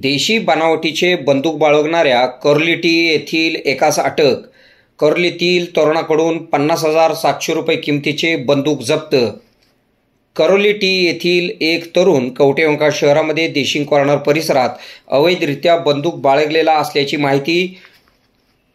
देशी बनावटीचे बंदूक बाळगणाऱ्या करोलिटी येथील एकास अटक. करोलीतील तरुणाकडून 50,700 रुपये किमतीचे बंदूक जप्त. करोलिटी येथील एक तरुण कवठेमंकाळ शहरामध्ये देशिंग कॉर्नर परिसरात अवैधरित्या बंदूक बाळगलेला असल्याची माहिती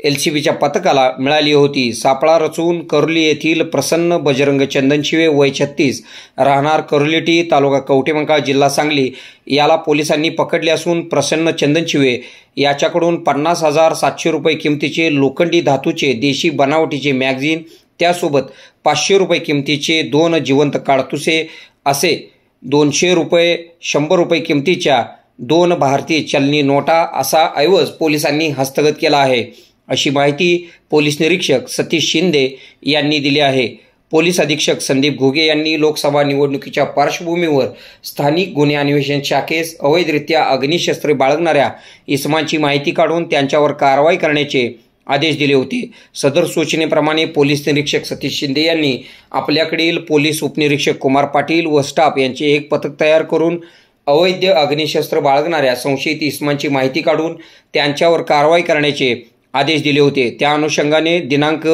LCBच्या पथकाला मिळाली होती. सापळा रचून करोली येथील प्रसन्न बजरंग चंदनशिवे वय 36 राहणार करोलिटी तालुका कवठेमंकाळ जिल्हा सांगली याला पोलिसांनी पकडले असून प्रसन्न चंदनशिवे याच्याकडून 50,700 रुपये किमतीचे लोखंडी धातूचे देशी बनावटीचे मॅगझिन, त्यासोबत 500 रुपये किमतीचे 2 जिवंत काडतुसे असे 200 रुपये 100 रुपये किमतीच्या 2 भारतीय चलनी नोटा असा ऐवज पोलिसांनी हस्तगत केला आहे, अशी माहिती पोलीस निरीक्षक सतीश शिंदे यांनी दिली आहे. पोलीस अधीक्षक संदीप घुगे यांनी लोकसभा निवडणुकीच्या पार्श्वभूमीवर स्थानिक गुन्हे अन्वेषण शाखेस अवैधरित्या अग्निशस्त्रे बाळगणाऱ्या इसमांची माहिती काढून त्यांच्यावर कारवाई करण्याचे आदेश दिले होते. सदर सूचनेप्रमाणे पोलीस निरीक्षक सतीश शिंदे यांनी आपल्याकडील पोलीस उपनिरीक्षक कुमार पाटील व स्टाफ यांचे एक पथक तयार करून अवैध अग्निशस्त्र बाळगणाऱ्या संशयित इसमांची माहिती काढून त्यांच्यावर कारवाई करण्याचे आदेश दिले होते. त्या अनुषंगाने दिनांक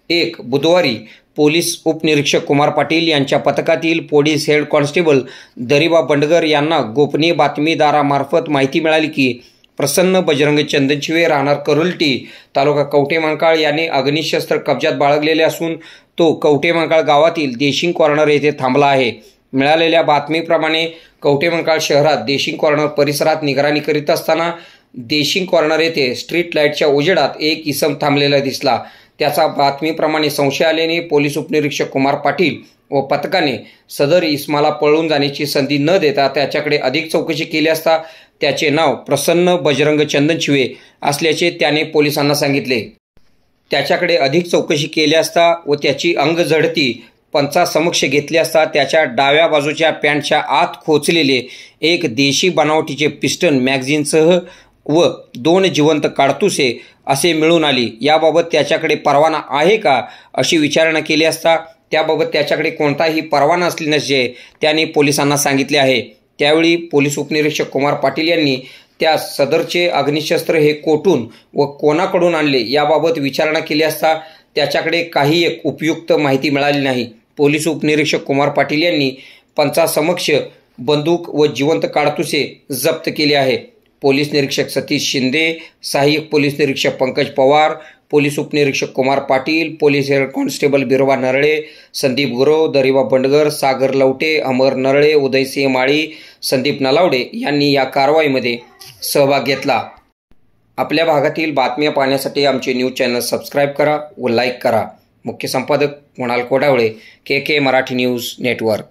1 बुधवारी पोलीस उपनिरीक्षक कुमार पाटील यांच्या पथकातील police head constable Dariba Bandgar यांना गोपनीय बातमीदारामार्फत माहिती मिळाली की प्रसन्न बजरंग चंदनशिवे राहणार करोलिटी तालुका कवठेमंकाळ याने अग्निशस्त्र कब्जात बाळगलेले असून तो कवठेमंकाळ गावातील देशिंग कॉर्नर येथे थांबला आहे. मिळालेल्या बातमीप्रमाणे कवठेमंकाळ शहरात देशिंग कॉर्नर परिसरात निगराणी करीत असताना देशिंग कॉर्नर येथे स्ट्रीट लाईटच्या उजेडात एक इसम थांबलेला दिसला. त्याचा बातमीप्रमाणे संशय आल्याने पोलीस उपनिरीक्षक कुमार पाटील व पथकाने सदर इसमाला पळून जाण्याची संधी न देता त्याच्याकडे अधिक चौकशी केली असता त्याचे नाव प्रसन्न बजरंग चंदनशिवे असल्याचे त्याने पोलिसांना सांगितले. त्याच्याकडे अधिक चौकशी केली असता व त्याची अंगझडती पंचासमक्ष घेतली असता त्याच्या डाव्या बाजूच्या पॅन्टच्या आत खोचलेले एक देशी बनावटीचे पिस्टन मॅगझिनसह व 2 जिवंत काडतुसे असे मिळून आली. याबाबत त्याच्याकडे परवाना आहे का अशी विचारणा केली असता त्याबाबत त्याच्याकडे कोणताही परवाना असल्याचे त्याने पोलिसांना सांगितले आहे. त्यावेळी पोलीस उपनिरीक्षक कुमार पाटील यांनी त्या सदरचे अग्निशस्त्र हे कोठून व कोणाकडून आणले याबाबत विचारणा केली असता त्याच्याकडे काही एक उपयुक्त माहिती मिळाली नाही. पोलीस उपनिरीक्षक कुमार पाटील यांनी पंचासमक्ष बंदूक व जिवंत काडतुसे जप्त केले आहे. पोलीस निरीक्षक सतीश शिंदे, सहाय्यक पोलीस निरीक्षक पंकज पवार, पोलीस उपनिरीक्षक Kumar Patil, police head constable Biroba Narale, Sandeep Gurav, Dariba Bandgar, Sagar Lavate, Amar Narale, Udaysinh Mali, Sandeep Nalawade यांनी या कारवाईमध्ये सहभाग घेतला. आपल्या भागातील बातम्या पाहण्यासाठी आमचे न्यूज चॅनल सबस्क्राईब करा व लाईक करा. मुख्य संपादक Kunal Kodawale, KK Marathi news network.